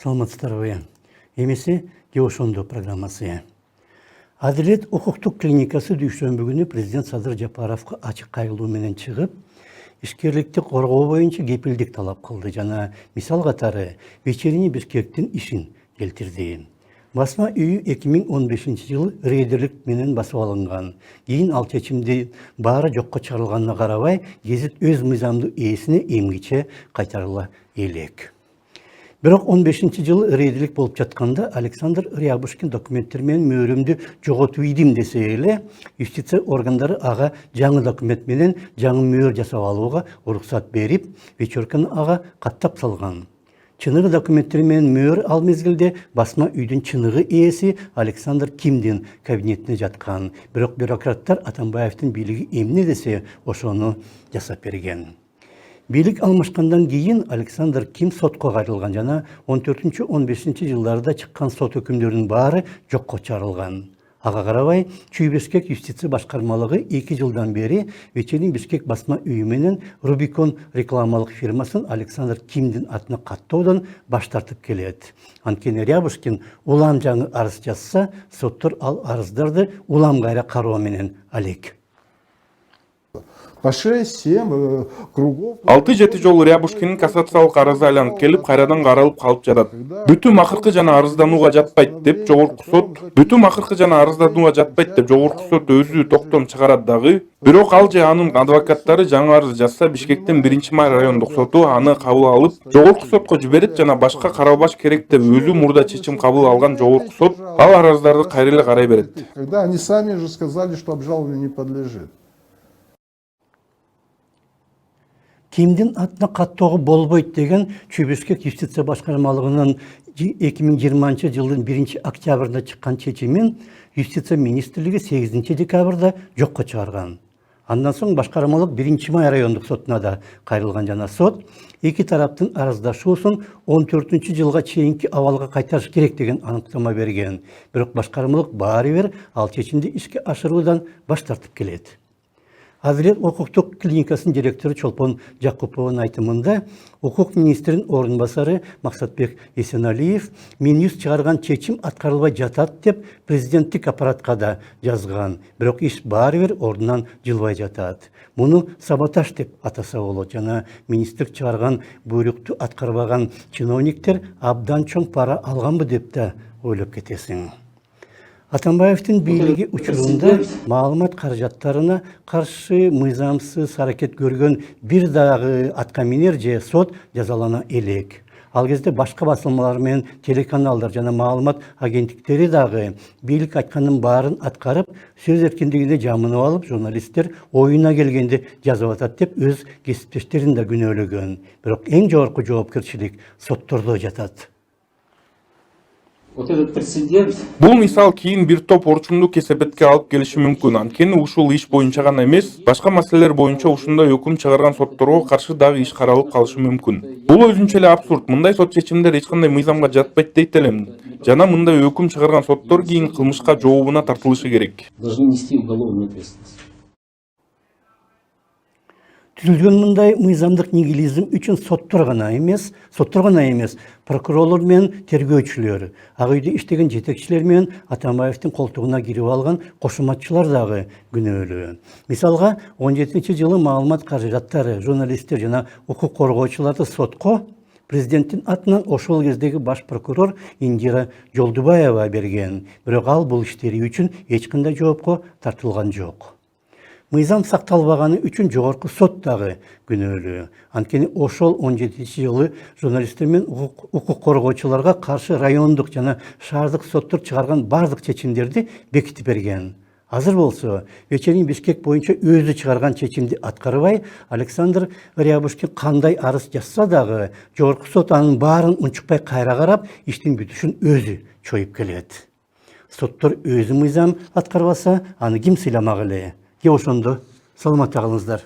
Саламатсыздарбы. Эмеси Geoşondo программасы. Adalet Hukuk Klinikası düşönbü günü Prezident Sadır Japarovga açık kaygılуу menен чыгып, ишкерликти коргоо боюнча кепилдик талап кылды жана мисал катары вечерний Бишкектин ишин келтирди. Басма үйү 2015-жылы рейдерлик менен басып алынган. Кийин ал чечимди баары жокко чыгарылганына карабай, гезит өз мыйзамдуу ээсине эмгиче кайтарыла элек. Бирок 15-жылы рейдерлик болуп жатканда Александр Рябушкин документтер менен мөөрүмдү жоготуп ийдим десе эле, юстиция органдары ага жаңы документ менен жаңы мөөр жасап алууга уруксат берип, вечерканы ага каттап салган. Чыныгы документтер менен мөөр ал мезгилде басма үйдүн чыныгы ээси Александр Кимдин кабинетине жаткан. Бирок бюрократтар Атамбаевдин бийлиги эмне десе, ошону жасап берген. Бийлик алмашкандан кийин Александр Ким сотко кайрылган жана 14-15 жылдарда чыккан сот өкүмдөрүнүн баары жокко чыгарылган. Ага карабай, Чүй Бишкек юстиция башкармалыгы 2 жылдан бери вечерний Бишкек басма үйү менен Рубикон рекламалык фирмасын Александр Кимдин атына каттоодон баш тартып келет. Анткени Рябушкин улам жаңы арыз жазса, соттор ал арыздарды улам кайра кароо менен алек. По 6-7 кругов. 6-7 жолу Рябушкинин кассациялык арызы айланып келип, кайрадан каралып калып жатат. Бүтүм акыркы жана арызданууга жатпайт деп жогорку сот, өзү токтом чыгарат дагы. Бирок ал же анын адвокаттары жаңы арыз жазса, Бишкектин 1-май райондук соту аны кабыл алып, жогорку сотко жиберет жана башка каралбаш керек деп өзү мурда чечим кабыл алган жогорку сот ал арыздарды кайра эле карай берет. Когда они сами же сказали, что обжалованию не подлежит. Кимдин атына каттоого болбойт деген Чүй Бишкек юстиция башкармалыгынын 2020 жылдын 1-октябрында чыккан чечимин юстиция министрлиги 8-декабрда жокко чыгарган. Андан соң башкармалык 1-май райондук сотуна да кайрылган жана сот эки тараптын арыздашуусун 14-жылга чейинки абалга кайтарыш керек деген аныктама берген. Бирок башкармалык баары бир ал чечимди ишке ашыруудан баш тартып келет. Adalet Hukuk Klinikasının директору Чолпон Жакупованын айтымында, Hukuk министрinin орынбасары Максатбек Есеналиев Минюст чыгарган чечим аткарылбай жатат деп президенттик аппаратка да жазган. Бирок иш баары бир ордунан жылбай жатат. Муну саботаж деп атаса болот жана министр чыгарган буйрукту аткарбаган чиновниктер абдан чоң пара алганбы деп да ойлоп кетесиң. Атамбаевдин бийлиги учурунда маалымат каражаттарына каршы мыйзамсыз аракет көргөн бир дагы аткаминер же сот жазалана элек. Ал кезде башка басылмалар менен телеканалдар жана маалымат агенттиктери дагы бийлик айтканын баарын аткарып, сөз эркиндигине жамынып алып, журналисттер оюна келгенде жазып атат деп өз кесиптештерин да күнөөлөгөн. Бирок эң жогорку жоопкерчилик соттордо жатат. Бул мисал кийин бир топ орчунду кесепетке алып келиши мүмкүн. Анткени ушул иш боюнча гана эмес, башка маселелер боюнча ушундай өкүм чыгарган сотторго каршы дагы иш каралып калышы мүмкүн. Бул өзүнчө эле абсурд. Мындай сот чечимдер эч кандай мыйзамга жатпайт дейт элем. Жана мындай өкүм чыгарган соттор кийин кылмышка жообуна тартылышы керек. Түзүлгөн мындай мыйзамдык нигилизм үчүн соттор гана эмес, прокурорлор менен тергөөчүлөр, ак үйдө иштеген жетекчилер менен Атамбаевдин колтугуна кирип алган кошуматчылар дагы күнөөлүү. Мисалга 17-жылы маалымат каражаттары, журналисттер жана укук коргоочуларды сотко президенттин атынан ошол кездеги баш прокурор Индира Жолдубаева берген. Бирок ал бул иштери үчүн эч кандай жоопко тартылган жок. Мыйзам сакталбаганы үчүн жогорку сот дагы күнөөлүү. Анткени ошол 17-жылы журналисттер менен укук коргоочуларга каршы райондук жана шаардык соттор чыгарган бардык чечимдерди бекитип берген. Азыр болсо, вечерний Бишкек боюнча өзү чыгарган чечимди аткарбай, Александр Рябушкин кандай арыз жазса дагы, жогорку сот анын баарын унчукпай кайра карап, иштин бүтүшүн өзү чоюп келет. Соттор өзү мыйзам аткарбаса, аны ким сыйламак эле? Geoşondo, саламатта калыңыздар.